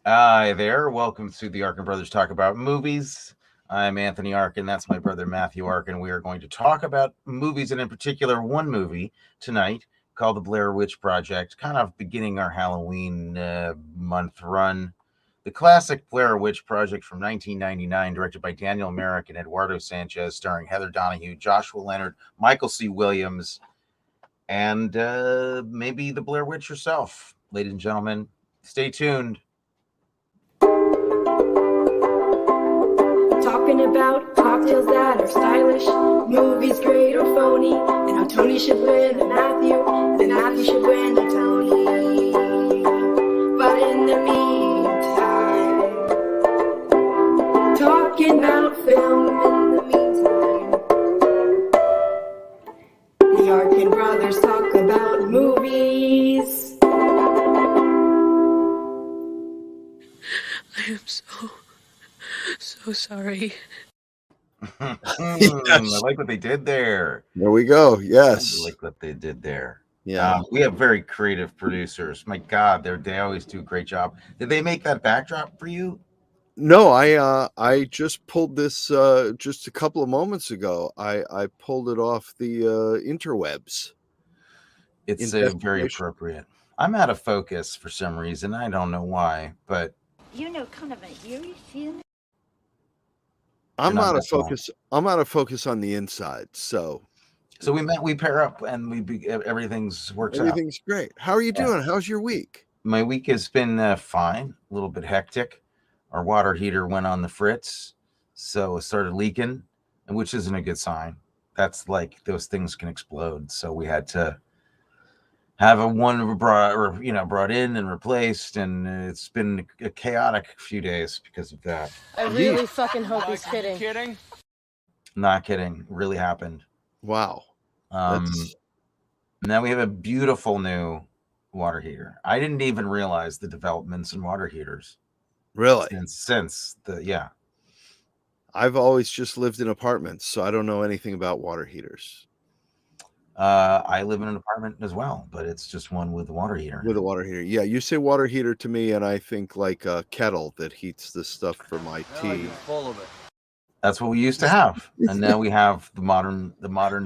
Hi there. Welcome to the Arkin Brothers Talk About Movies. I'm Anthony Arkin. That's my brother Matthew Arkin. We are going to talk about movies, and in particular, one movie tonight called The Blair Witch Project, kind of beginning our Halloween month run. The classic Blair Witch Project from 1999, directed by Daniel Merrick and Eduardo Sanchez, starring Heather Donahue, Joshua Leonard, Michael C. Williams, and maybe the Blair Witch herself. Ladies and gentlemen, stay tuned. Talking about cocktails that are stylish, movies great or phony, and how Tony should win a Matthew, and then Matthew should win a Tony. But in the meantime, talking about film in the meantime, the Arkin brothers talk about movies. I am so sorry. I like what they did there. There we go. Yes. I like what they did there. Yeah. We have very creative producers. My God, they always do a great job. Did they make that backdrop for you? No, I just pulled this just a couple of moments ago. I pulled it off the interwebs. It's very appropriate. I'm out of focus for some reason. I don't know why, but kind of an eerie feeling. I'm out of focus. I'm out of focus on the inside. So we pair up and everything's works out. Everything's great. How are you doing? How's your week? My week has been fine. A little bit hectic. Our water heater went on the fritz, so it started leaking, which isn't a good sign. That's like those things can explode. So we had to have one brought in and replaced, and it's been a chaotic few days because of that. I really fucking hope he's kidding. Not kidding. Really happened. Wow. Now we have a beautiful new water heater. I didn't even realize the developments in water heaters. Really? Since I've always just lived in apartments, so I don't know anything about water heaters. I live in an apartment as well, but it's just one with a water heater. With a water heater. Yeah, you say water heater to me, and I think like a kettle that heats the stuff for my tea. Full of it. That's what we used to have, and now we have the modern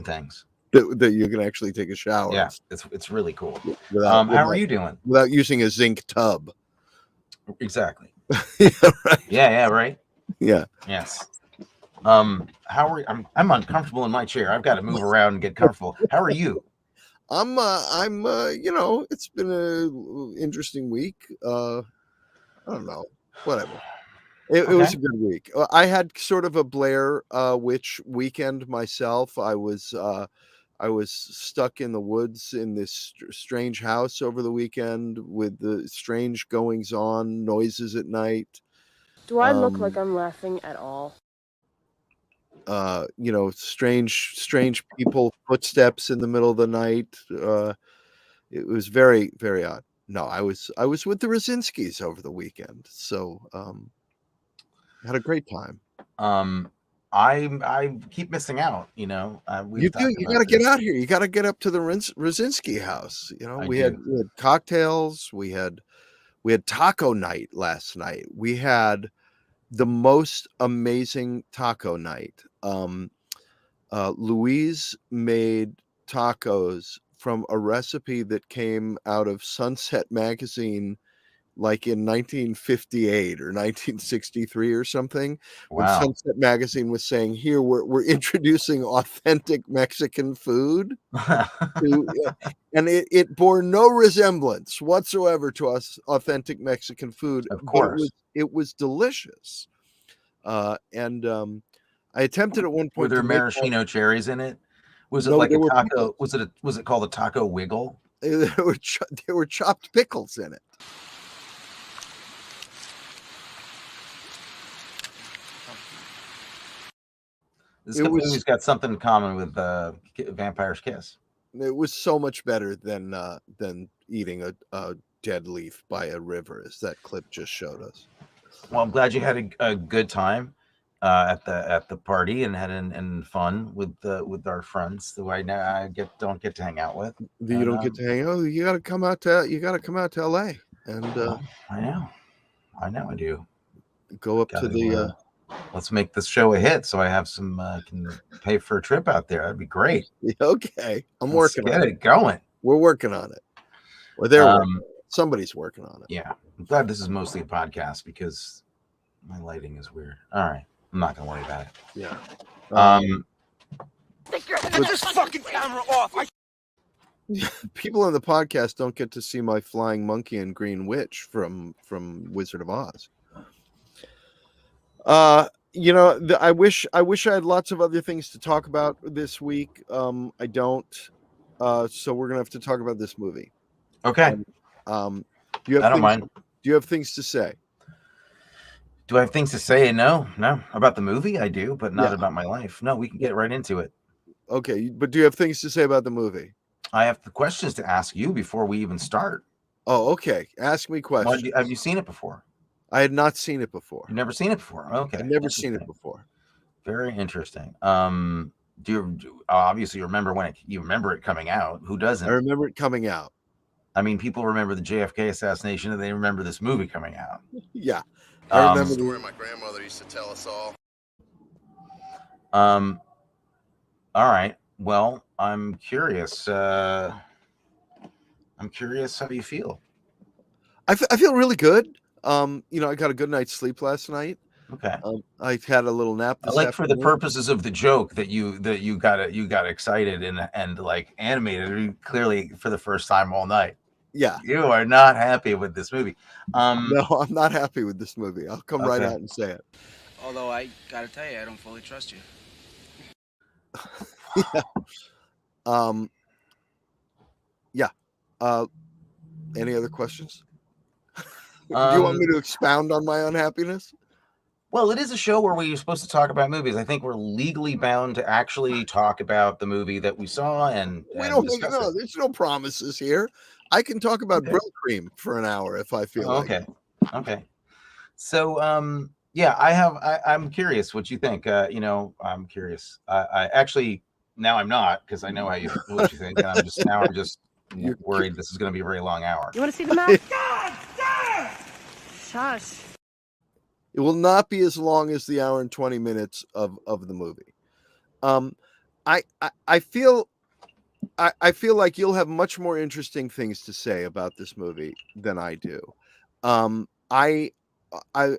things that you can actually take a shower. Yeah, it's really cool. How are you doing? Without using a zinc tub. Exactly. Yeah, right. Yeah, right. Yeah. Yes. How are you? I'm uncomfortable in my chair. I've got to move around and get comfortable. How are you? I'm it's been a interesting week. I don't know. Whatever. It was a good week. I had sort of a Blair Witch weekend myself. I was stuck in the woods in this strange house over the weekend with the strange goings on, noises at night. Do I look like I'm laughing at all? Strange people, footsteps in the middle of the night. It was very, very odd. No, I was with the Rosinskis over the weekend, so had a great time. I keep missing out. You got to get out here. You got to get up to the Rosinski house. We had cocktails. We had taco night last night. We had the most amazing taco night. Louise made tacos from a recipe that came out of Sunset Magazine like in 1958 or 1963 or something. Wow. When Sunset Magazine was saying, here we're introducing authentic Mexican food. And it bore no resemblance whatsoever to us authentic Mexican food. Of course. It was delicious. And I attempted at one point. Were there maraschino cherries in it? Was it like a taco? Was it called a taco wiggle? There were chopped pickles in it. This movie's got something in common with Vampire's Kiss. It was so much better than eating a dead leaf by a river, as that clip just showed us. Well, I'm glad you had a good time at the party and had fun with our friends who I don't get to hang out with. You don't get to hang out. You got to come out to LA. And I know. I know I do. Go up to the. Let's make this show a hit, so I have some can pay for a trip out there. That'd be great. Okay, I'm Let's working get on it going. We're working on it. Or they're working. Somebody's working on it. Yeah, I'm glad this is mostly a podcast because my lighting is weird. All right, I'm not gonna worry about it. Yeah. Get this fucking camera off! People on the podcast don't get to see my flying monkey and green witch from Wizard of Oz. I wish I had lots of other things to talk about this week. I don't. So we're gonna have to talk about this movie. Okay. Do you have I don't mind. Do you have things to say? Do I have things to say? No. About the movie, I do, but not about my life. No, we can get right into it. Okay, but do you have things to say about the movie? I have the questions to ask you before we even start. Oh, okay. Ask me questions. Have you seen it before? I had not seen it before. You've never seen it before? Okay. I've never seen it before. Very interesting. Do you obviously remember you remember it coming out? Who doesn't? I remember it coming out. I mean, people remember the JFK assassination, and they remember this movie coming out. Yeah. I remember the story my grandmother used to tell us all. All right. Well, I'm curious. I'm curious how you feel. I feel really good. I got a good night's sleep last night. Okay. I had a little nap. I like for the purposes of the joke that you got excited and like animated clearly for the first time all night. Yeah. You are not happy with this movie. No, I'm not happy with this movie. I'll come right out and say it. Although I gotta tell you, I don't fully trust you. Yeah. Any other questions? Do you want me to expound on my unhappiness? Well, it is a show where we're supposed to talk about movies. I think we're legally bound to actually talk about the movie that we saw and we don't discuss it. There's no promises here. I can talk about Brill Cream for an hour if I feel like it. Okay. So I'm curious what you think. I'm curious. I actually now I'm not because I know what you think. And I'm just worried this is going to be a very long hour. You want to see the map? God damn! Shush. It will not be as long as the hour and 20 minutes of the movie. I feel like you'll have much more interesting things to say about this movie than I do. I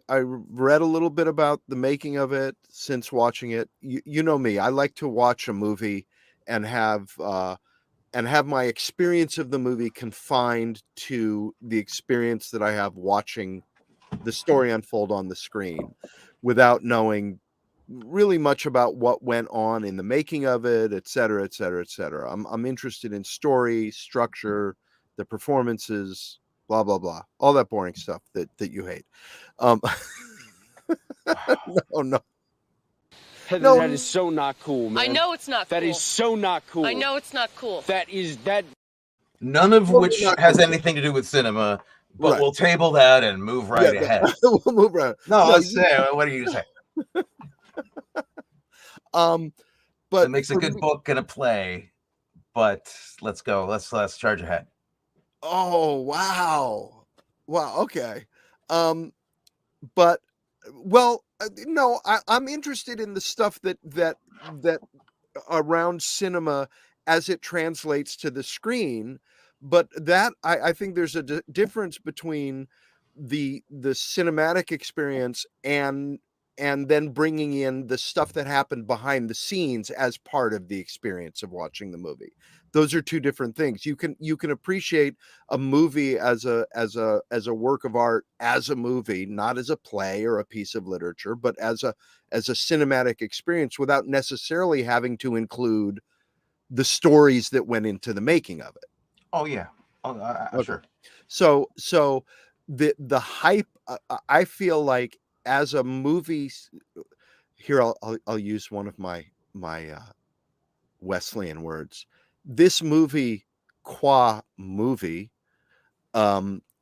read a little bit about the making of it since watching it. You know me. I like to watch a movie and have my experience of the movie confined to the experience that I have watching the story unfold on the screen without knowing really much about what went on in the making of it, et cetera, et cetera, et cetera. I'm interested in story, structure, the performances, blah, blah, blah, all that boring stuff that you hate. No. Heather, that is so not cool, man. I know it's not cool. That is so not cool. I know it's not cool. That. None of which has anything to do with cinema, but we'll table that and move ahead. We'll move right. No, let's say, what do you say? But it makes a good book and a play, but let's go. Let's charge ahead. Oh, wow. Okay. But no, I'm interested in the stuff that around cinema as it translates to the screen. But that I think there's a difference between the cinematic experience and then bringing in the stuff that happened behind the scenes as part of the experience of watching the movie. Those are two different things. You can appreciate a movie as a work of art, as a movie, not as a play or a piece of literature, but as a cinematic experience without necessarily having to include the stories that went into the making of it. Oh yeah. Okay. Sure. So the hype, I feel like as a movie here, I'll use one of my Wesleyan words. This movie, qua movie,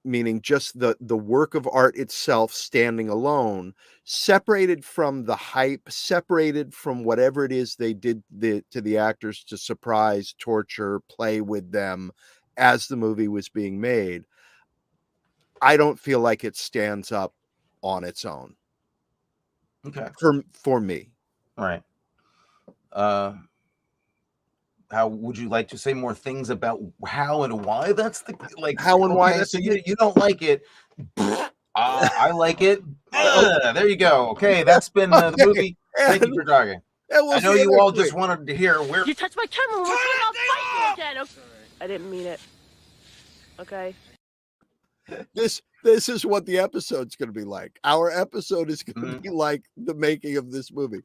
meaning just the work of art itself standing alone, separated from the hype, separated from whatever it is they did to the actors to surprise, torture, play with them as the movie was being made. I don't feel like it stands up on its own. Okay. For me. Right. How would you like to say more things about how and why that's the like? How and why Okay, that's so you don't like it. I like it. There you go. Okay, that's been the Okay, movie. Thank you for talking. and we'll I know see you next all week. just wanted to hear where. You touch my camera, we'll I'll fight you again. Okay? I didn't mean it. Okay. This is what the episode's going to be like. Our episode is going to be like the making of this movie.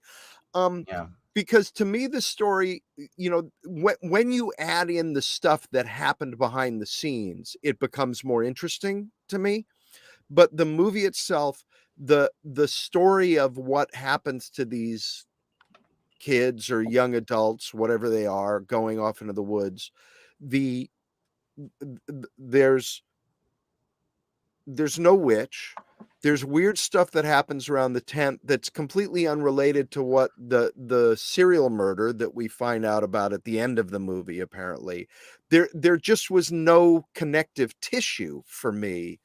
Yeah. Because to me, the story, you know, when you add in the stuff that happened behind the scenes, it becomes more interesting to me. But the movie itself, the story of what happens to these kids or young adults, whatever they are, going off into the woods, there's no witch. There's weird stuff that happens around the tent that's completely unrelated to what the serial murder that we find out about at the end of the movie. Apparently, there just was no connective tissue for me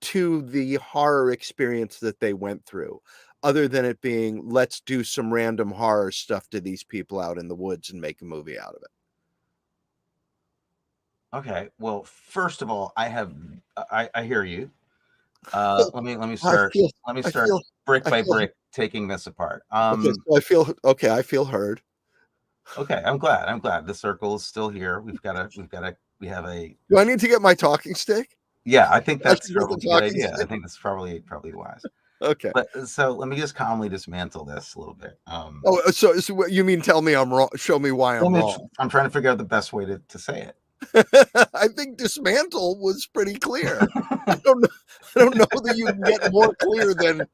to the horror experience that they went through, other than it being, let's do some random horror stuff to these people out in the woods and make a movie out of it. Okay. Well, first of all, I hear you. Let me start. Let me start brick by brick taking this apart. Okay, so I feel heard. Okay, I'm glad the circle is still here. We have a. Do I need to get my talking stick? Yeah, I think that's get the probably a good idea. stick? I think that's probably wise. Okay. But so let me just calmly dismantle this a little bit. Oh, so what you mean? Tell me I'm wrong. Show me why I'm wrong. I'm trying to figure out the best way to say it. I think dismantle was pretty clear. I don't know that you can get more clear than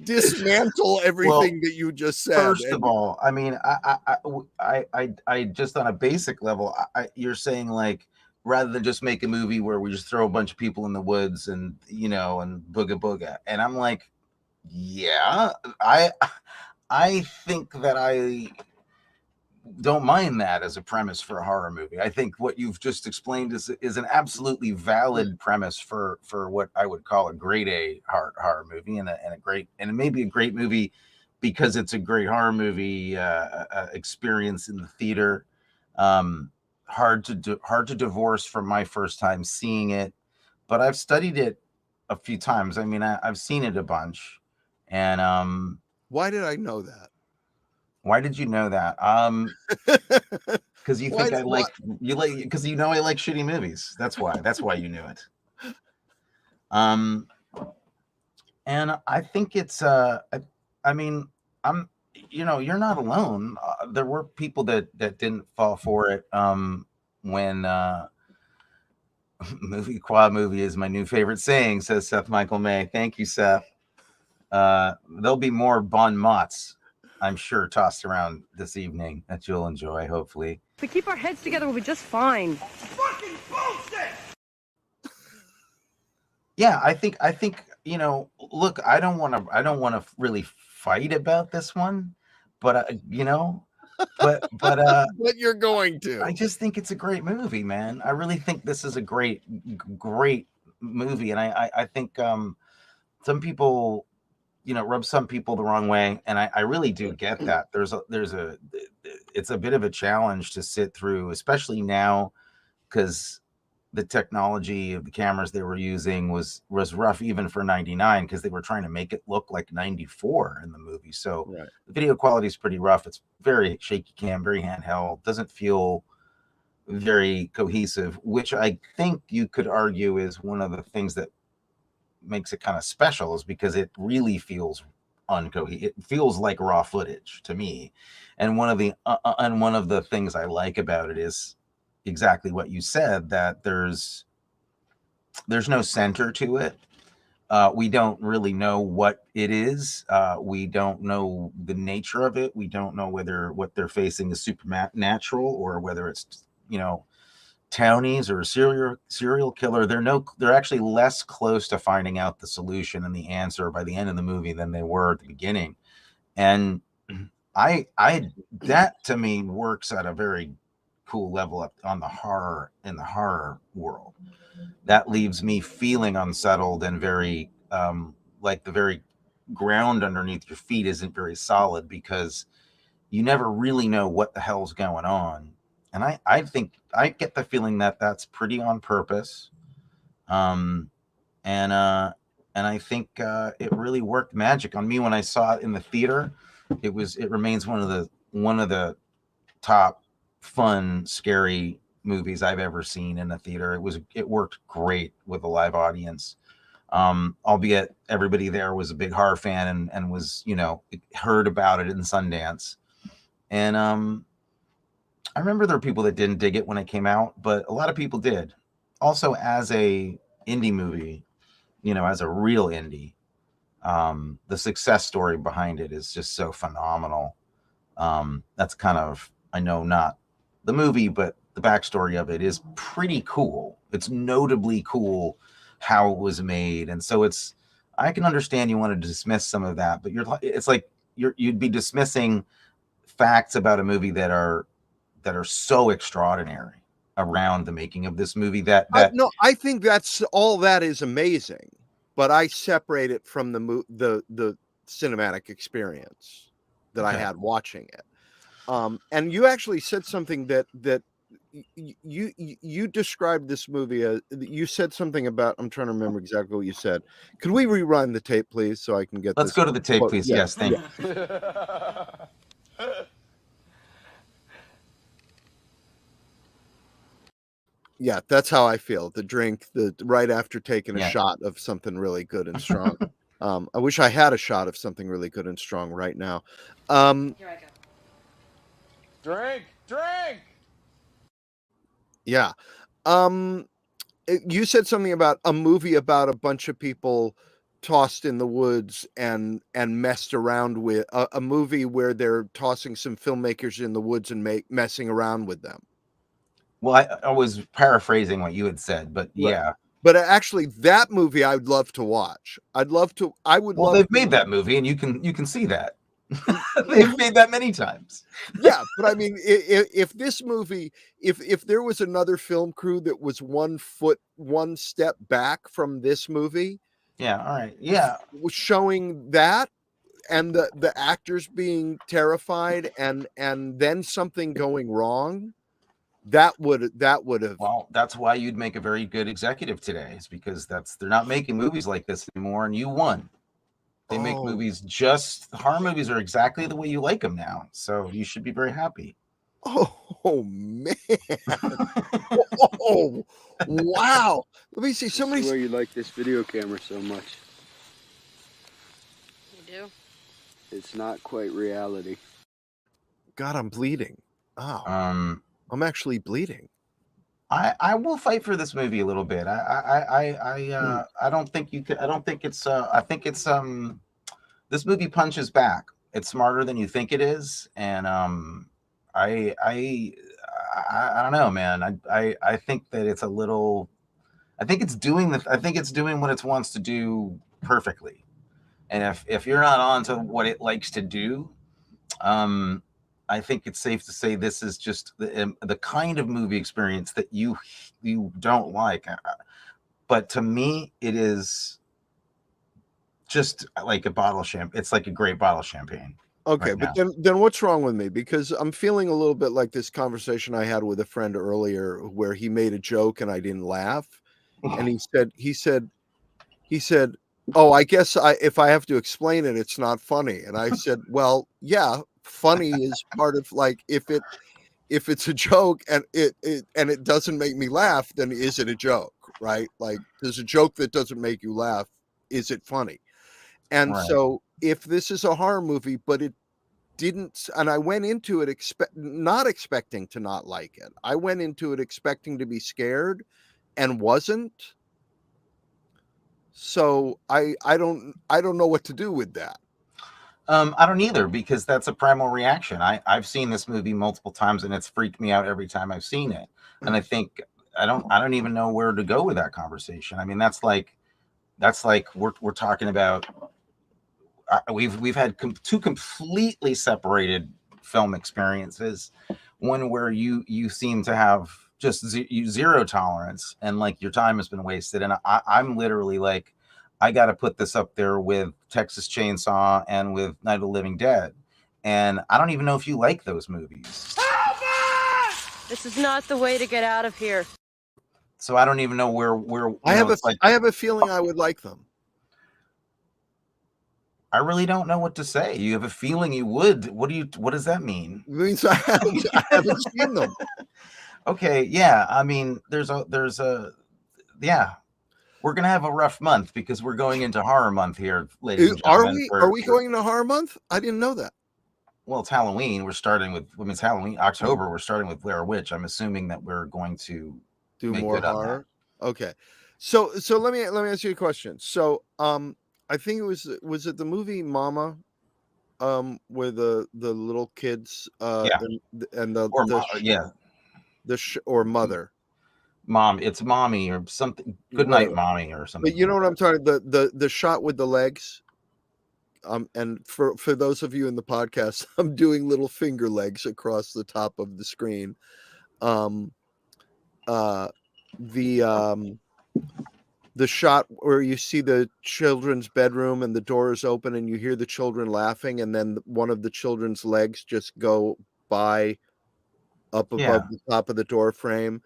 dismantle everything that you just said. First of all, I mean, I just on a basic level, you're saying like rather than just make a movie where we just throw a bunch of people in the woods and and booga booga, and I'm like, yeah, I think that I don't mind that as a premise for a horror movie. I think what you've just explained is an absolutely valid premise for what I would call a grade A horror movie, and it may be a great movie because it's a great horror movie experience in the theater. Hard to divorce from my first time seeing it, but I've studied it a few times. I mean, I've seen it a bunch, and why did I know that? Why did you know that? Because you think I like because I like shitty movies. That's why you knew it. And I think it's I mean, you're not alone. There were people that didn't fall for it. When quad movie is my new favorite saying, says Seth Michael May. Thank you, Seth. There'll be more bon mots, I'm sure, tossed around this evening that you'll enjoy, hopefully. If we keep our heads together, we'll be just fine. Fucking bullshit! Yeah, I think look, I don't want to really fight about this one, but but you're going to. I just think it's a great movie, man. I really think this is a great movie, and I think some people rub some people the wrong way, and I really do get that. It's a bit of a challenge to sit through, especially now, because the technology of the cameras they were using was rough even for 99, because they were trying to make it look like 94 in the movie. So right. The video quality is pretty rough. It's very shaky cam, very handheld, doesn't feel very cohesive, which I think you could argue is one of the things that makes it kind of special, is because it really feels uncohesive. It feels like raw footage to me. And one of the things I like about it is exactly what you said, that there's no center to it. We don't really know what it is. We don't know the nature of it. We don't know whether what they're facing is supernatural or whether it's townies or a serial killer. They're actually less close to finding out the solution and the answer by the end of the movie than they were at the beginning. And that to me works at a very cool level up on the horror in the horror world. That leaves me feeling unsettled and very like the very ground underneath your feet isn't very solid because you never really know what the hell's going on. And I think I get the feeling that that's pretty on purpose. Um, and I think it really worked magic on me when I saw it in the theater. It remains one of the top fun, scary movies I've ever seen in a theater. It worked great with a live audience. Albeit everybody there was a big horror fan and was, heard about it in Sundance. And I remember there were people that didn't dig it when it came out, but a lot of people did. Also, as a indie movie, as a real indie, the success story behind it is just so phenomenal. That's kind of, I know, not the movie, but the backstory of it is pretty cool. It's notably cool how it was made. And so I can understand you want to dismiss some of that, but it's like you'd be dismissing facts about a movie that are so extraordinary around the making of this movie no, I think all that is amazing, but I separate it from the cinematic experience that I had watching it. And you actually said something that you described this movie as, you said something about, I'm trying to remember exactly what you said. Could we rerun the tape, please, so I can get Let's go to the tape, please. Yeah. Yes, thank you. Yeah, that's how I feel. The drink, right after taking a shot of something really good and strong. I wish I had a shot of something really good and strong right now. Here I go. Drink. Yeah. You said something about a movie about a bunch of people tossed in the woods and messed around with a movie where they're tossing some filmmakers in the woods and messing around with them. Well, I was paraphrasing what you had said, but yeah. But actually, that movie I'd love to watch. I would. Well, they've made that movie, and you can see that. They've made that many times. Yeah, but I mean, if this movie, if there was another film crew that was one step back from this movie, yeah, all right, yeah, was showing that, and the actors being terrified, and then something going wrong, that would have. Well, that's why you'd make a very good executive today, is because they're not making movies like this anymore, and you won. They make movies horror movies are exactly the way you like them now. So you should be very happy. Oh man. Oh, wow. Let me see. Somebody why you like this video camera so much. You do? It's not quite reality. God, I'm bleeding. Oh. I'm actually bleeding. I will fight for this movie a little bit. I don't think you could. I don't think it's. I think it's. This movie punches back. It's smarter than you think it is, and I don't know, man. I think that it's a little. I think it's doing what it wants to do perfectly, and if you're not on to what it likes to do, I think it's safe to say this is just the kind of movie experience that you don't like. But to me, it is just like a bottle of champagne. It's like a great bottle of champagne. Okay, but then what's wrong with me? Because I'm feeling a little bit like this conversation I had with a friend earlier where he made a joke and I didn't laugh. And he said, "Oh, I guess if I have to explain it, it's not funny." And I said, "Well, yeah, funny is part of, like, if it's a joke and it doesn't make me laugh, then is it a joke, right? Like, there's a joke that doesn't make you laugh, is it funny?" And so if this is a horror movie, but it didn't, and I went into it not expecting to not like it. I went into it expecting to be scared and wasn't. So I don't know what to do with that. I don't either, because that's a primal reaction. I've seen this movie multiple times and it's freaked me out every time I've seen it. And I think I don't even know where to go with that conversation. I mean, that's like we're talking about we've had two completely separated film experiences. One where you seem to have just zero tolerance and like your time has been wasted, and I'm literally like, I got to put this up there with Texas Chainsaw and with Night of the Living Dead. And I don't even know if you like those movies. This is not the way to get out of here. So I don't even know where I have a feeling I would like them. I really don't know what to say. You have a feeling you would. What does that mean? It means I haven't seen them. Okay, yeah. I mean, there's a yeah. We're gonna have a rough month because we're going into horror month here, ladies and gentlemen. Are we going into horror month? I didn't know that. Well, it's Halloween. We're starting with it's Halloween. October, we're starting with Blair Witch. I'm assuming that we're going to do make more good on horror. Okay. So let me ask you a question. So I think was it the movie Mama where the little kids Yeah. and or Mother. Mom, it's Mommy or something. Good night, Mommy, or something. But you know what I'm talking, the shot with the legs. And for those of you in the podcast, I'm doing little finger legs across the top of the screen. The shot where you see the children's bedroom and the door is open and you hear the children laughing, and then one of the children's legs just go by up above the top of the door frame.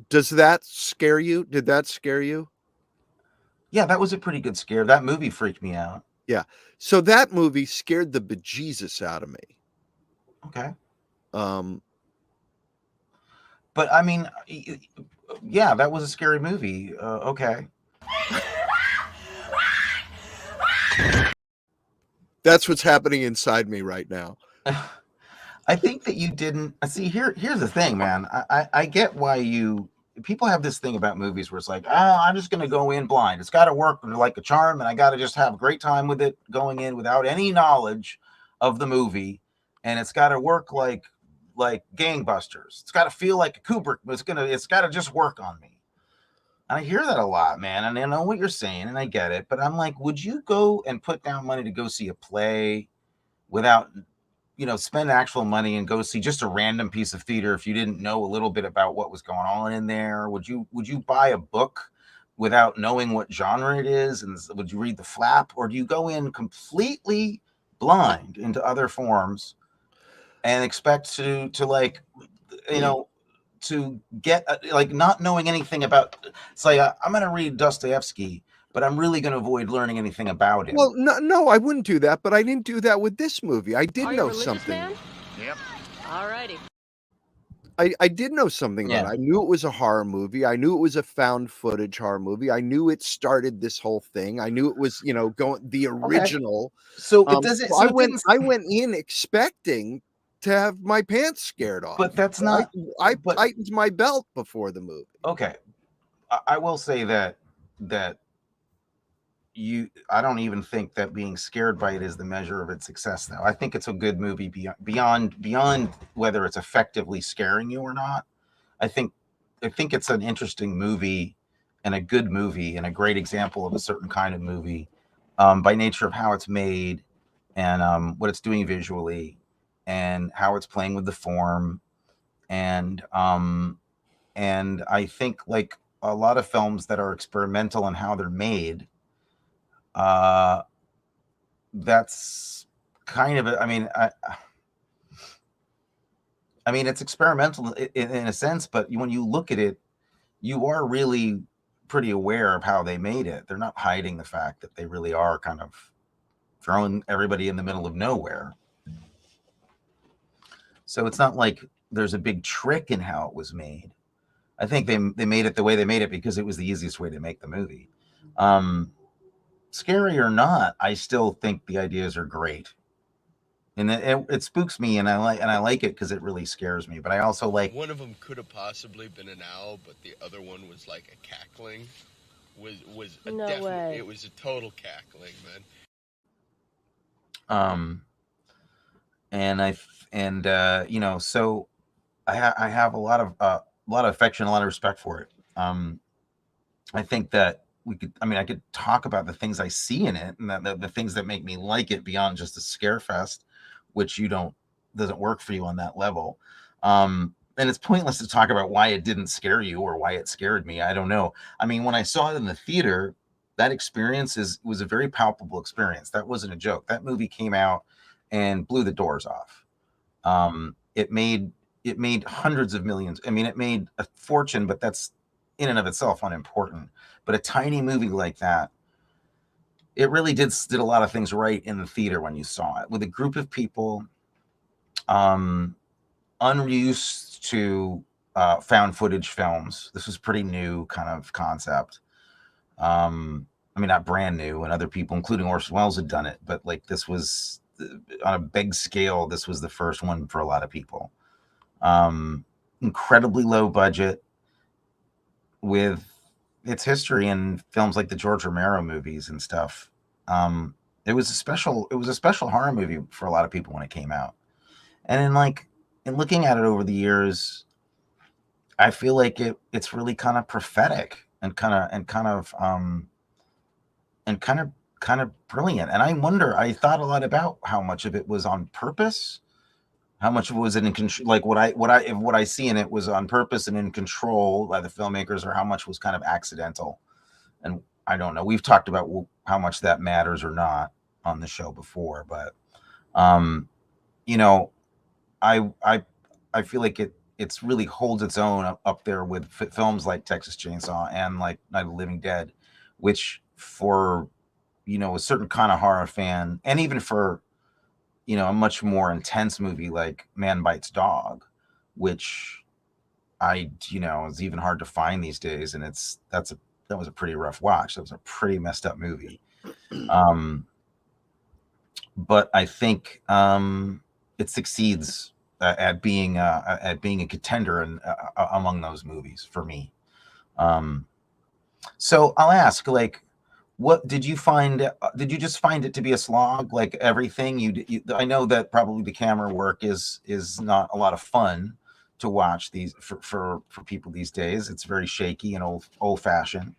Does that scare you? Did that scare you? Yeah, that was a pretty good scare. That movie freaked me out. Yeah. So that movie scared the bejesus out of me. Okay. But I mean, yeah, that was a scary movie. Okay. That's what's happening inside me right now. I think that you didn't see here's the thing, man. I get why people have this thing about movies where it's like, I'm just gonna go in blind. It's got to work like a charm, and I got to just have a great time with it going in without any knowledge of the movie, and it's got to work like gangbusters. It's got to feel like a Kubrick. It's got to just work on me. And I hear that a lot, man, and I know what you're saying, and I get it, but I'm like, would you go and put down money to go see a play without, spend actual money and go see just a random piece of theater if you didn't know a little bit about what was going on in there? Would you buy a book without knowing what genre it is, and would you read the flap, or do you go in completely blind into other forms and expect to get not knowing anything about? It's like I'm going to read Dostoevsky, but I'm really going to avoid learning anything about him. Well, no, I wouldn't do that, but I didn't do that with this movie. I did know something. Man? Yep. All righty. I did know something about it. I knew it was a horror movie. I knew it was a found footage horror movie. I knew it started this whole thing. I knew it was, going the original. Okay. So it doesn't. So I went in expecting to have my pants scared off. But that's not. I tightened my belt before the movie. Okay, I will say that I don't even think that being scared by it is the measure of its success, though. I think it's a good movie beyond whether it's effectively scaring you or not. I think it's an interesting movie and a good movie and a great example of a certain kind of movie by nature of how it's made and what it's doing visually and how it's playing with the form. And I think like a lot of films that are experimental in how they're made, that's kind of I mean it's experimental in a sense, but when you look at it, you are really pretty aware of how they made it. They're not hiding the fact that they really are kind of throwing everybody in the middle of nowhere. So it's not like there's a big trick in how it was made. I think they made it the way they made it because it was the easiest way to make the movie. Scary or not, I still think the ideas are great, and it spooks me, and I like it because it really scares me. But I also like one of them could have possibly been an owl, but the other one was like a cackling. Was a no way. It was a total cackling, man. So I have a lot of affection, a lot of respect for it. I think that I could talk about the things I see in it and the things that make me like it beyond just a scare fest, which doesn't work for you on that level. And it's pointless to talk about why it didn't scare you or why it scared me. I don't know. I mean, when I saw it in the theater, that experience was a very palpable experience. That wasn't a joke. That movie came out and blew the doors off. It made hundreds of millions. I mean, it made a fortune, but that's in and of itself unimportant. But a tiny movie like that, it really did a lot of things right in the theater when you saw it with a group of people unused to found footage films. This was pretty new kind of concept. I mean, not brand new, and other people, including Orson Welles, had done it, but like this was on a big scale. This was the first one for a lot of people. Incredibly low budget with its history in films like the George Romero movies and stuff. It was a special horror movie for a lot of people when it came out. And in looking at it over the years, I feel like it's really kind of prophetic and kind of brilliant. And I thought a lot about how much of it was on purpose, how much of it was in control, like what I see in it was on purpose and in control by the filmmakers, or how much was kind of accidental. And I don't know. We've talked about how much that matters or not on the show before, but you know, I feel like it's really holds its own up there with films like Texas Chainsaw and like Night of the Living Dead, which for, you know, a certain kind of horror fan, and even for, you know, a much more intense movie like Man Bites Dog, which is even hard to find these days, and that was a pretty rough watch. That was a pretty messed up movie. But I think it succeeds at being a contender and among those movies for me. So I'll ask, like, what did you find? Did you just find it to be a slog, like everything? I know that probably the camera work is not a lot of fun to watch these for people these days. It's very shaky and old fashioned.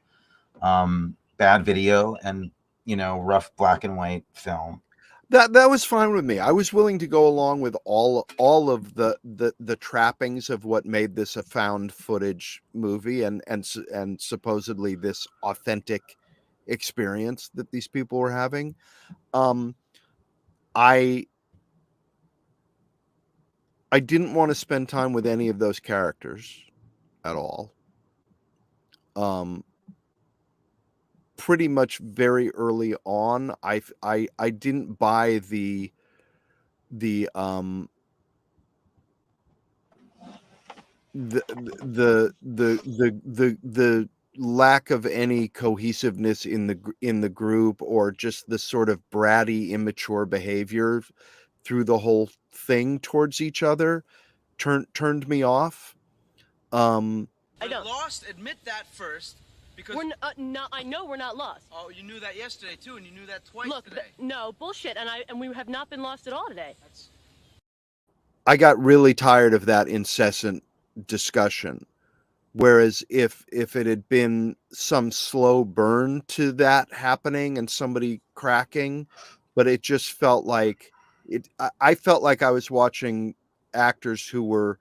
Bad video and, you know, rough black and white film. That was fine with me. I was willing to go along with all of the trappings of what made this a found footage movie and supposedly this authentic experience that these people were having. I didn't want to spend time with any of those characters at all. Pretty much very early on, I didn't buy the lack of any cohesiveness in the group, or just the sort of bratty, immature behavior through the whole thing towards each other turned me off. I don't. Lost. Admit that first. Because we're not. I know we're not lost. Oh, you knew that yesterday too, and you knew that twice today. No bullshit, and we have not been lost at all today. I got really tired of that incessant discussion. Whereas if it had been some slow burn to that happening and somebody cracking, but it just felt like it. I felt like I was watching actors who were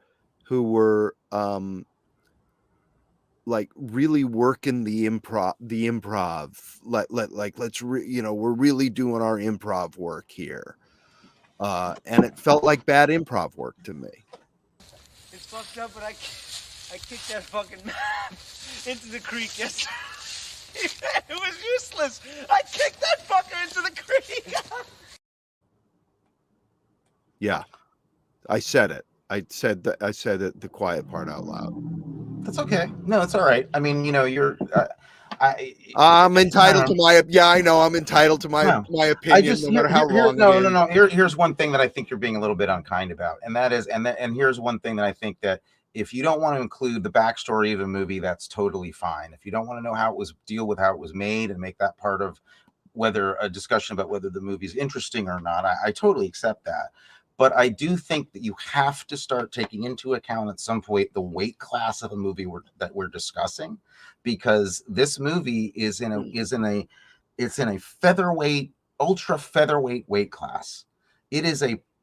like really working the improv, we're really doing our improv work here, and it felt like bad improv work to me. It's fucked up, but I kicked that fucking map into the creek yesterday. It was useless. I kicked that fucker into the creek. Yeah, I said it. I said the quiet part out loud. That's okay. No, it's all right. I mean, you know, I'm entitled to my. Yeah, I know. I'm entitled to my opinion, no matter how wrong. No. Here's one thing that I think you're being a little bit unkind about, and that is, and here's one thing that I think that if you don't want to include the backstory of a movie, that's totally fine. If you don't want to know deal with how it was made and make that part of whether a discussion about whether the movie's interesting or not, I totally accept that. But I do think that you have to start taking into account at some point the weight class of a movie that we're discussing, because this movie is in a featherweight, ultra featherweight weight class. It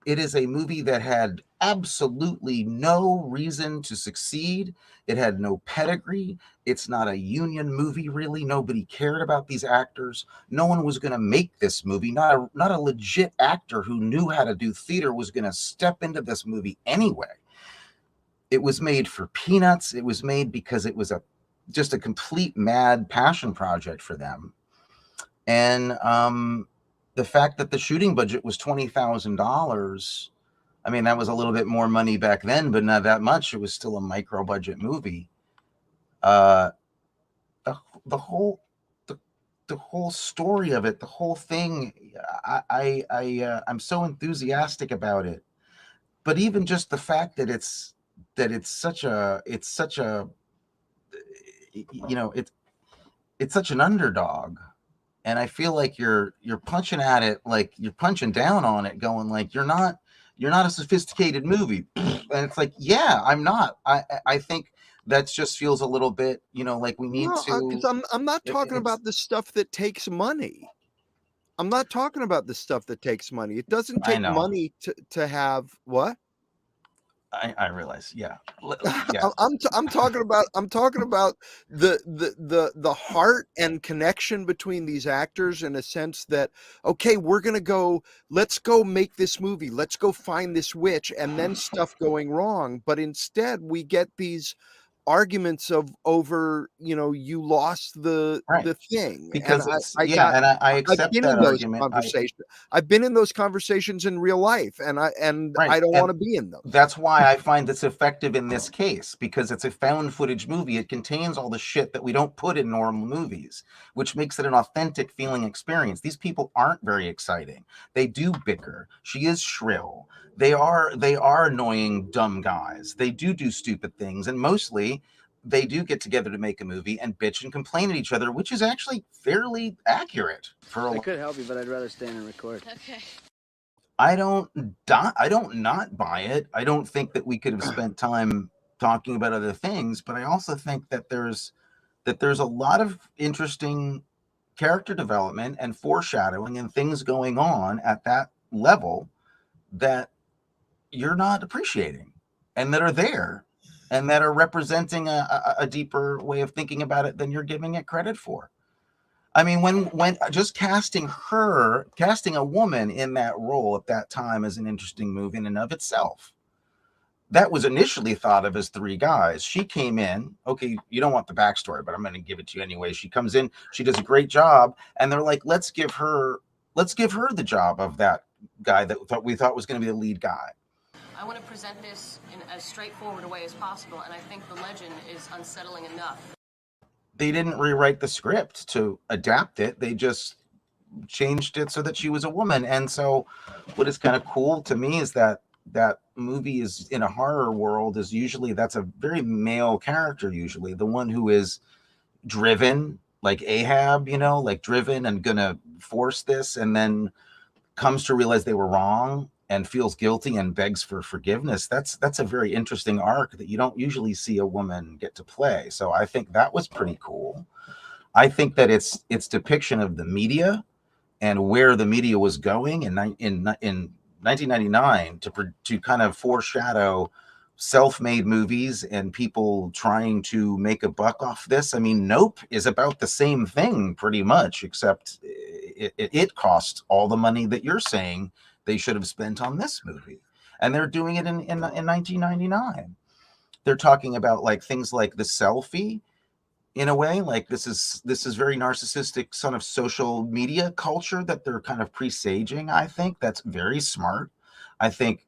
it is a movie that had absolutely no reason to succeed. It had no pedigree. It's not a union movie, really. Nobody cared about these actors. No one was going to make this movie. Not a legit actor who knew how to do theater was going to step into this movie anyway. It was made for peanuts. It was made because it was just a complete mad passion project for them. And the fact that the shooting budget was $20,000, I mean, that was a little bit more money back then, but not that much. It was still a micro budget movie. The whole story of it, the whole thing, I'm so enthusiastic about it. But even just the fact that it's such a it's such an underdog. And I feel like you're punching at it, like you're punching down on it, going like you're not a sophisticated movie. And it's like, yeah, I'm not. I think that just feels a little bit, like we need to. Because I'm not talking about the stuff that takes money. I'm not talking about the stuff that takes money. It doesn't take money to have what? I realize, yeah. I'm talking about the heart and connection between these actors, in a sense that, okay, let's go make this movie, let's go find this witch, and then stuff going wrong. But instead we get these arguments over, you lost the thing, because I accept that argument. I've been in those conversations in real life, and I don't want to be in them. That's why I find this effective in this case, because it's a found footage movie. It contains all the shit that we don't put in normal movies, which makes it an authentic feeling experience. These people aren't very exciting. They do bicker. She is shrill. They are annoying, dumb guys. They do stupid things, and mostly they do get together to make a movie and bitch and complain at each other, which is actually fairly accurate. I could help you, but I'd rather stand and record. Okay. I don't not buy it. I don't think that we could have spent time talking about other things, but I also think that there's a lot of interesting character development and foreshadowing and things going on at that level that you're not appreciating, and that are there, and that are representing a deeper way of thinking about it than you're giving it credit for. I mean, when just casting a woman in that role at that time is an interesting move in and of itself. That was initially thought of as three guys. She came in, okay, you don't want the backstory, but I'm going to give it to you anyway. She comes in, she does a great job, and they're like, let's give her the job of that guy that we thought was going to be the lead guy. I want to present this in as straightforward a way as possible, and I think the legend is unsettling enough. They didn't rewrite the script to adapt it. They just changed it so that she was a woman. And so what is kind of cool to me is that movie is, in a horror world, is usually, that's a very male character, usually the one who is driven, like Ahab, like driven and gonna force this, and then comes to realize they were wrong and feels guilty and begs for forgiveness. That's a very interesting arc that you don't usually see a woman get to play. So I think that was pretty cool. I think that its depiction of the media and where the media was going in 1999 to kind of foreshadow self-made movies and people trying to make a buck off this. I mean, Nope is about the same thing pretty much, except it cost all the money that you're saying they should have spent on this movie, and they're doing it in 1999. They're talking about like things like the selfie, in a way, like this is very narcissistic sort of social media culture that they're kind of presaging. I think that's very smart. I think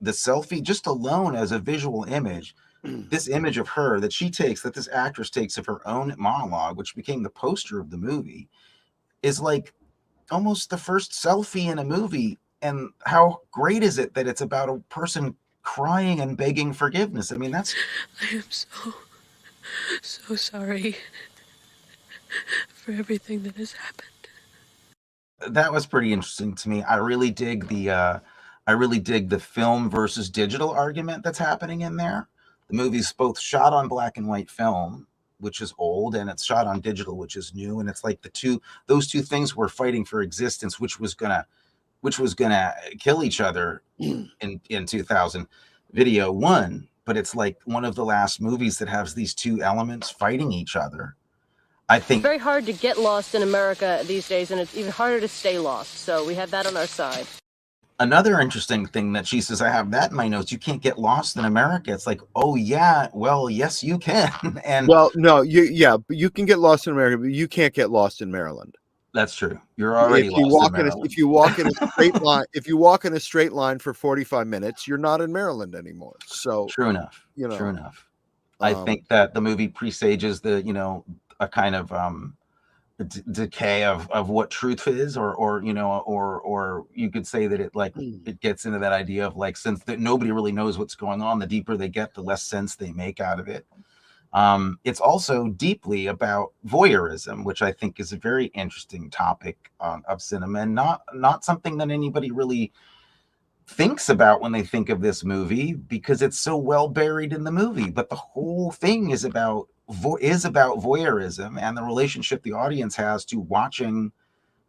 the selfie just alone as a visual image, this image of her that she takes, that this actress takes of her own monologue, which became the poster of the movie, is like almost the first selfie in a movie. And how great is it that it's about a person crying and begging forgiveness? I mean, I am so sorry for everything that has happened. That was pretty interesting to me. I really dig the film versus digital argument that's happening in there. The movie's both shot on black and white film, which is old, and it's shot on digital, which is new. And it's like those two things were fighting for existence, which was gonna which was gonna kill each other in 2000. Video won, but it's like one of the last movies that has these two elements fighting each other. I think It's very hard to get lost in America these days, and it's even harder to stay lost. So we have that on our side. another interesting thing that she says, I have that in my notes. You can't get lost in America. It's like, oh yeah, well, yes, you can. And well, no, but you can get lost in America, but you can't get lost in Maryland. that's true. You're already lost in Maryland. If you walk in a straight line, if you walk in a straight line for 45 minutes, you're not in Maryland anymore. So true enough. You know, true enough. I think that the movie presages the, a kind of decay of what truth is, or you could say that it gets into that idea of like, since that nobody really knows what's going on, the deeper they get, the less sense they make out of it. It's also deeply about voyeurism, which I think is a very interesting topic of cinema, and not something that anybody really thinks about when they think of this movie, because it's so well buried in the movie. But the whole thing is about voyeurism and the relationship the audience has to watching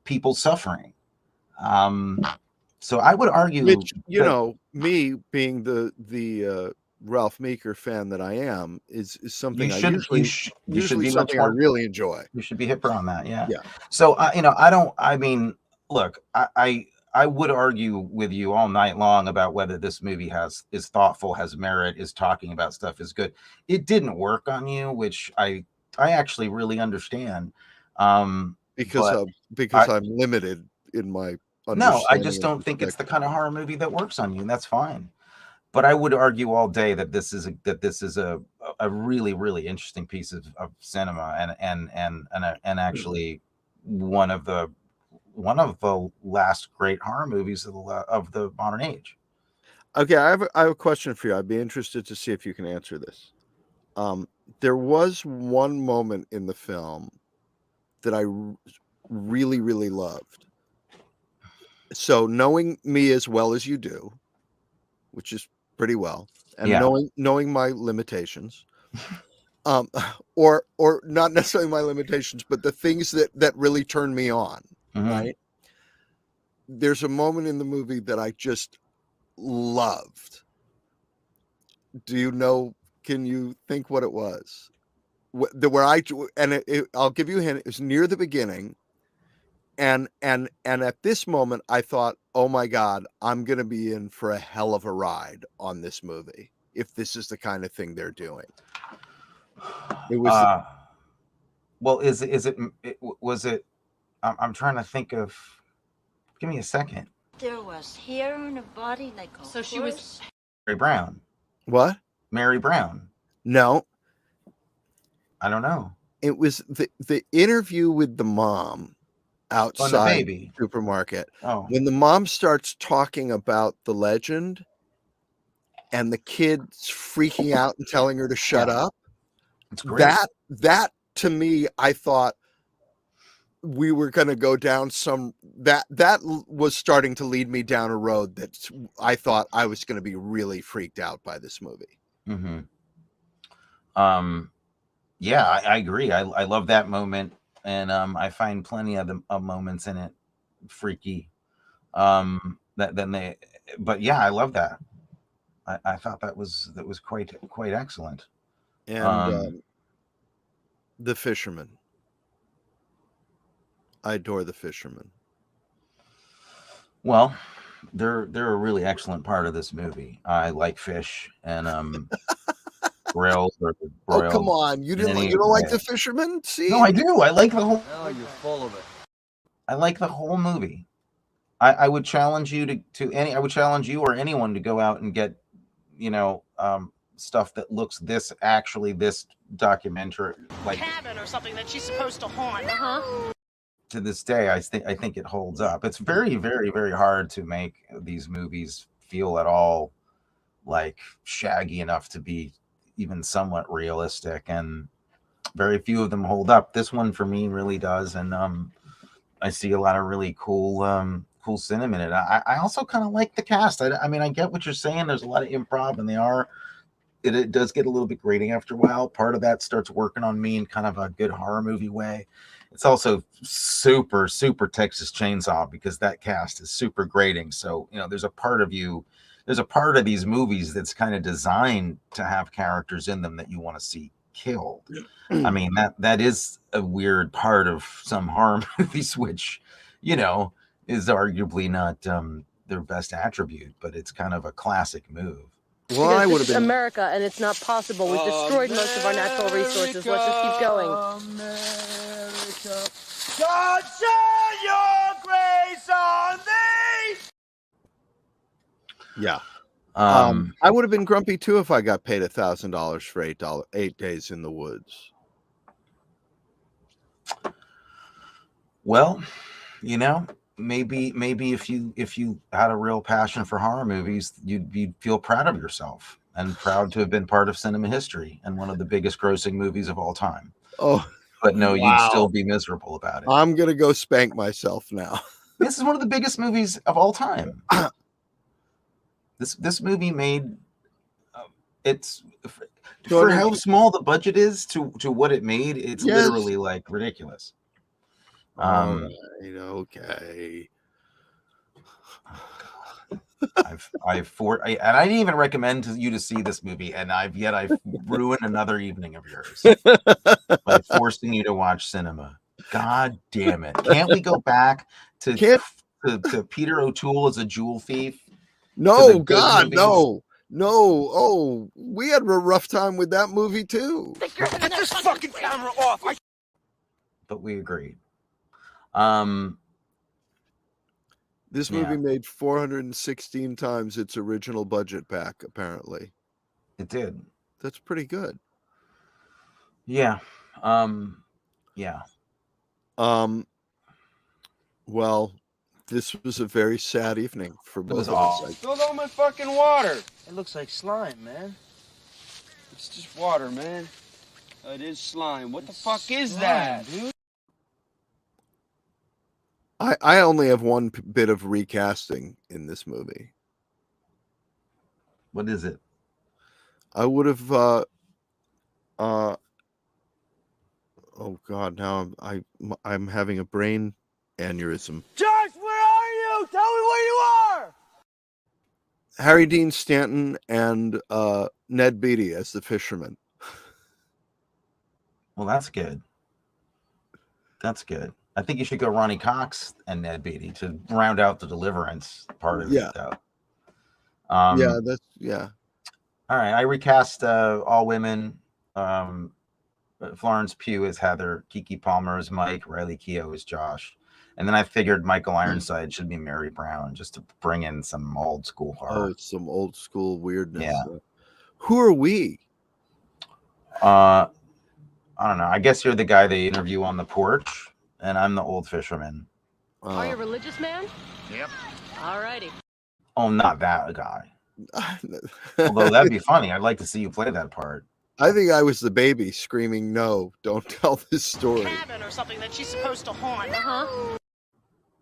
people suffering. So I would argue, which, me being the Ralph Meeker fan that I am, is something I usually something I really enjoy. You should be hipper on that. Yeah. Yeah. So, look, I would argue with you all night long about whether this movie is thoughtful, has merit, is talking about stuff, is good. It didn't work on you, which I actually really understand. Because I'm limited in my understanding. No, I just don't think it's the kind of horror movie that works on you, and that's fine. But I would argue all day that this is a really, really interesting piece of cinema, and actually one of the last great horror movies of the modern age. Okay, I have a question for you. I'd be interested to see if you can answer this. There was one moment in the film that I really, really loved. So, knowing me as well as you do, which is pretty well, and knowing my limitations, or not necessarily my limitations, but the things that really turn me on. Mm-hmm. Right? There's a moment in the movie that I just loved. Do you know? Can you think what it was? I'll give you a hint. It was near the beginning, and at this moment, I thought, oh my God, I'm going to be in for a hell of a ride on this movie if this is the kind of thing they're doing. It was. Was it? I'm trying to think of. Give me a second. There was hair on her body like a So she was Mary Brown. What? Mary Brown. No. I don't know. It was the interview with the mom outside the supermarket. Oh. When the mom starts talking about the legend and the kid's freaking out and telling her to shut up. It's great. That to me, I thought we were going to go down that was starting to lead me down a road that I thought I was going to be really freaked out by this movie. Mm-hmm. Yeah, I agree. I love that moment, and I find plenty of the moments in it freaky. But yeah, I love that. I thought that was quite excellent. And the fisherman. I adore the fishermen. Well, they're a really excellent part of this movie. I like fish, and grilled or broiled. Oh, come on. You don't like the fishermen? See? No, I do. I like the whole. Oh, you're full of it. I like the whole movie. I would challenge you I would challenge you or anyone to go out and get, stuff that looks this documentary, like cabin or something that she's supposed to haunt. Uh-huh. To this day, I think it holds up. It's very, very, very hard to make these movies feel at all like shaggy enough to be even somewhat realistic, and very few of them hold up. This one for me really does, and I see a lot of really cool cinema in it. I also kind of like the cast. I mean, I get what you're saying. There's a lot of improv, and it does get a little bit grating after a while. Part of that starts working on me in kind of a good horror movie way. It's also super, super Texas Chainsaw because that cast is super grating. So, there's a part of these movies that's kind of designed to have characters in them that you want to see killed. I mean, that is a weird part of some horror movies, which, is arguably not their best attribute, but it's kind of a classic move. Well, I would have been America, and it's not possible. We've destroyed most of our natural resources. Let's just keep going. America, God send your grace on thee. Yeah. I would have been grumpy too if I got paid $1,000 for 8 days in the woods. Well, maybe if you had a real passion for horror movies, you'd feel proud of yourself and proud to have been part of cinema history and one of the biggest grossing movies of all time. Oh, but no, wow. You'd still be miserable about it. I'm gonna go spank myself now. This is one of the biggest movies of all time. This movie made it's for how small the budget is to what it made. It's literally like ridiculous. Okay. And I didn't even recommend you to see this movie, and I've ruined another evening of yours by forcing you to watch cinema. God damn it! Can't we go back to Peter O'Toole as a jewel thief? No, God, no. Oh, we had a rough time with that movie too. Get this fucking camera off! But we agreed. This movie made 416 times its original budget back, apparently. It did. That's pretty good. Yeah. Yeah. Well, this was a very sad evening for both of us. Spilled all my fucking water. It looks like slime, man. It's just water, man. It is slime. What the fuck is that, dude? I only have one bit of recasting in this movie. What is it? I would have oh God, now I'm having a brain aneurysm. Josh, where are you? Tell me where you are. Harry Dean Stanton and Ned Beatty as the fisherman. Well, that's good. That's good. I think you should go Ronnie Cox and Ned Beatty to round out the Deliverance part of it, though. All right. I recast all women. Florence Pugh as Heather, Keke Palmer as Mike, Riley Keough as Josh. And then I figured Michael Ironside should be Mary Brown just to bring in some old school horror. Oh, some old school weirdness. Yeah. Who are we? I don't know. I guess you're the guy they interview on the porch, and I'm the old fisherman. Are you a religious man? Yep. Alrighty. Oh, not that guy. Although that'd be funny. I'd like to see you play that part. I think I was the baby screaming, "No, don't tell this story." Cabin or something that she's supposed to haunt.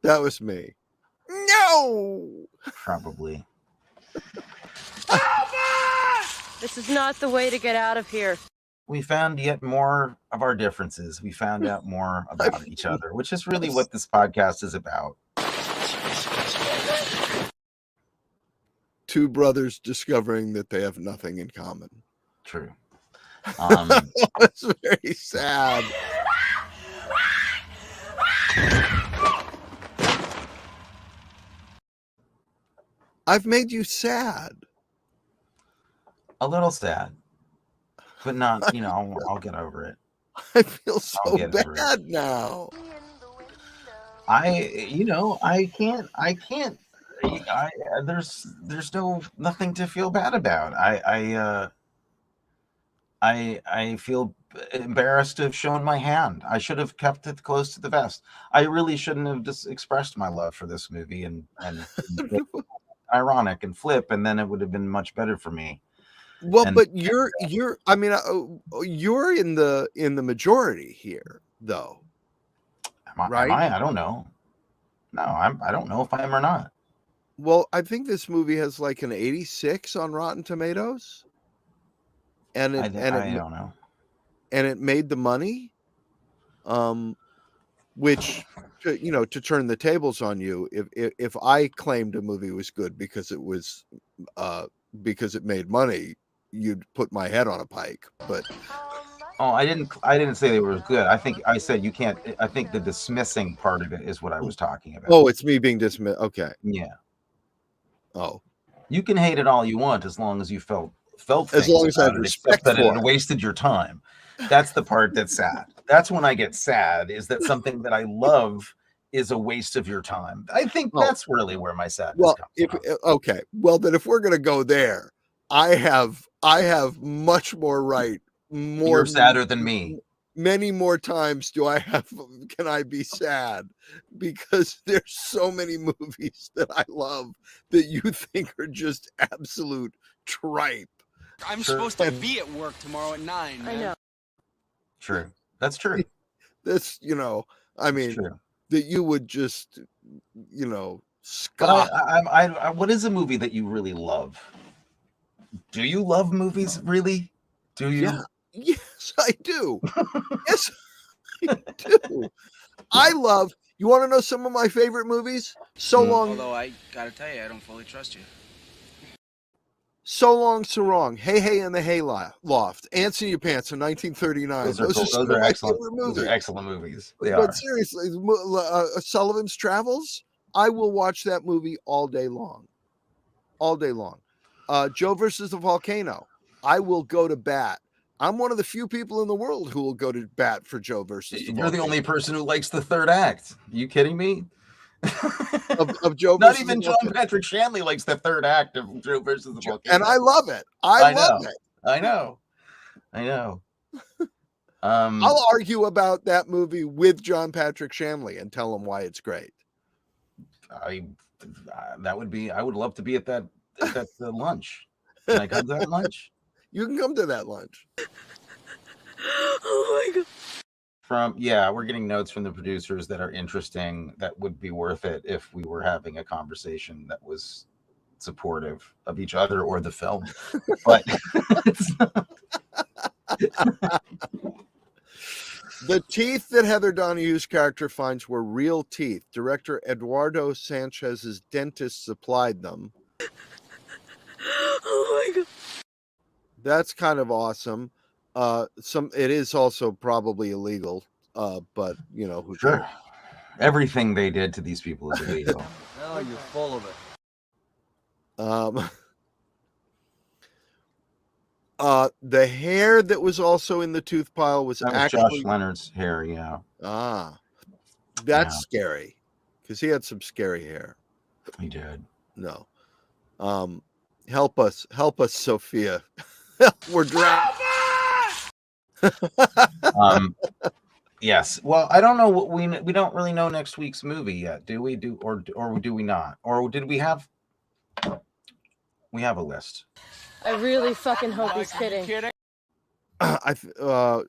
That was me. No. Probably. This is not the way to get out of here. We found yet more of our differences. We found out more about each other, which is really what this podcast is about. Two brothers discovering that they have nothing in common. True. It's very sad. I've made you sad. A little sad. But not, I'll get over it. I feel so bad now. I can't. There's nothing to feel bad about. I feel embarrassed to have shown my hand. I should have kept it close to the vest. I really shouldn't have just expressed my love for this movie and ironic and flip, and then it would have been much better for me. Well, but you're I mean, you're in the majority here, though. Right? I don't know. No, I don't know if I am or not. Well, I think this movie has like an 86 on Rotten Tomatoes. And I don't know. And it made the money. which to turn the tables on you, if I claimed a movie was good because it was because it made money, you'd put my head on a pike. But I didn't say they were good. I said you can't. I think the dismissing part of it is what I was talking about. Oh, it's me being dismissed. Okay. Yeah. Oh, you can hate it all you want as long as you felt as long as I had respect that for it wasted your time. That's the part that's sad. That's when I get sad, is that something that I love is a waste of your time. I think that's really where my sadness comes from. Okay. Well, then if we're gonna go there, I have much more right. You're sadder than me. Many more times can I be sad, because there's so many movies that I love that you think are just absolute tripe. I'm supposed to be at work tomorrow at 9. I know. True. That's true. That's I mean, that you would just But what is a movie that you really love? Do you love movies, really? Do you? Yeah. Yes, I do. Yes, I do. You want to know some of my favorite movies? So Long. Although I gotta tell you, I don't fully trust you. So Long, So Wrong, Hey Hey in the Hay Loft, Ants in Your Pants in 1939. Those are excellent. Those are excellent movies. But seriously, Sullivan's Travels, I will watch that movie all day long. All day long. Joe versus the Volcano, I will go to bat. I'm one of the few people in the world who will go to bat for Joe versus the Volcano. You're the only person who likes the third act. Are you kidding me? of Joe Not even John Patrick Shanley likes the third act of Joe versus the Volcano. And I love it. I love it. I know. I'll argue about that movie with John Patrick Shanley and tell him why it's great. I would love to be at that lunch. Can I come to that lunch? You can come to that lunch. Oh my God. We're getting notes from the producers that are interesting, that would be worth it if we were having a conversation that was supportive of each other or the film. But the teeth that Heather Donahue's character finds were real teeth. Director Eduardo Sanchez's dentist supplied them. Oh my God. That's kind of awesome. It is also probably illegal, but who sure. cares? Everything they did to these people is illegal. Oh, you're full of it. The hair that was also in the tooth pile was actually Josh Leonard's hair. Yeah. That's scary, because he had some scary hair. He did. No. Help us, Sophia. We're drowned. Yes. Well, I don't know what we don't really know next week's movie yet. Do we? Or do we not? Or did we have? We have a list. I really fucking hope he's kidding.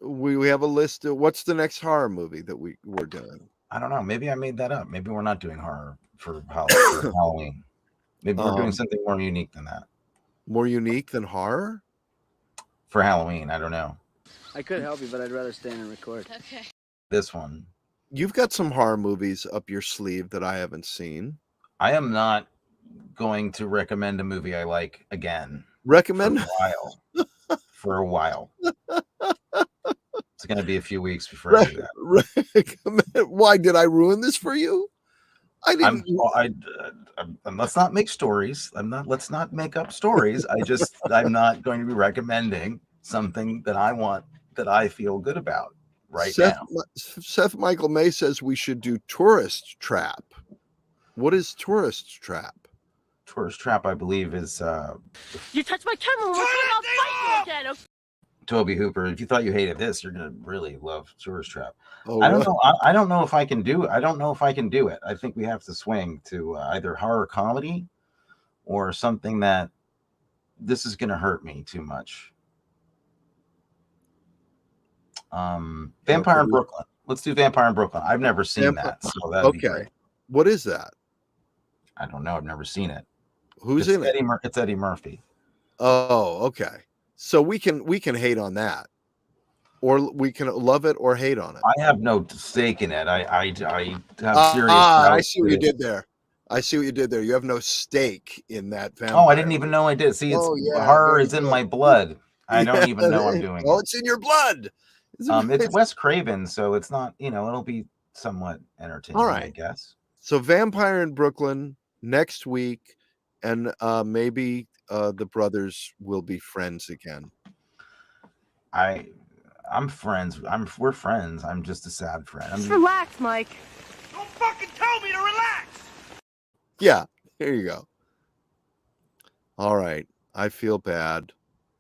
We have a list. What's the next horror movie that we're doing? I don't know. Maybe I made that up. Maybe we're not doing horror for Halloween. Maybe we're doing something more unique than that. More unique than horror? For Halloween, I don't know. I could help you, but I'd rather stand and record. Okay. This one. You've got some horror movies up your sleeve that I haven't seen. I am not going to recommend a movie I like again. Recommend? For a while. It's going to be a few weeks before I do that. Why did I ruin this for you? I didn't. Let's not make stories. Let's not make up stories. I'm not going to be recommending something that I feel good about now. Seth Michael May says we should do Tourist Trap. What is Tourist Trap? Tourist Trap, I believe, is You touch my camera, I'll fight you again. Toby Hooper. If you thought you hated this, you're gonna really love Tourist Trap. Oh, I don't know. I don't know if I can do it. I don't know if I can do it. I think we have to swing to either horror comedy or something that this is gonna hurt me too much. Vampire in Brooklyn. Let's do Vampire in Brooklyn. I've never seen that, so that'd be great. What is that? I don't know. I've never seen it. Who's in it? It's Eddie Murphy. Oh, okay. So we can hate on that. or we can love it or hate on it. I have no stake in it. I have serious doubts. I see what you did there. I see what you did there. You have no stake in that vampire. Oh, I didn't even know I did. See, it's horror is in my blood. I don't even know I'm doing it. It's in your blood. It's Wes Craven, so it's not, it'll be somewhat entertaining, all right. I guess. So Vampire in Brooklyn next week, and maybe the brothers will be friends again. I'm friends. We're friends. I'm just a sad friend. Just relax, Mike. Don't fucking tell me to relax. Yeah, there you go. All right. I feel bad.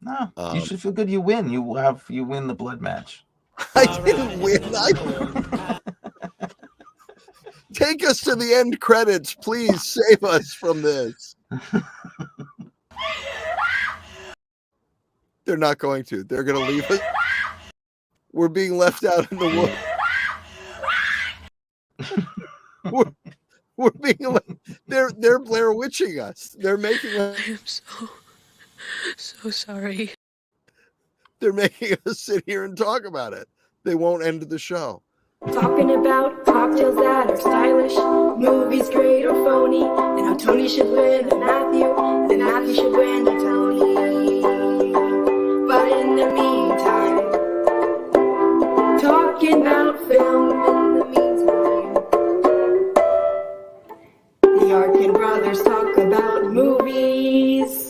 No, you should feel good. You win. You win the blood match. I didn't win. Take us to the end credits, please. Save us from this. They're not going to. They're going to leave us. We're being left out in the woods. We're being. They're Blair Witching us. They're making us. I am so sorry. They're making us sit here and talk about it. They won't end the show. Talking about cocktails that are stylish, movies great or phony, and how Tony should win a Matthew, and Matthew should win a Tony. But in the meantime, talking about film in the meantime, the Arkin brothers talk about movies.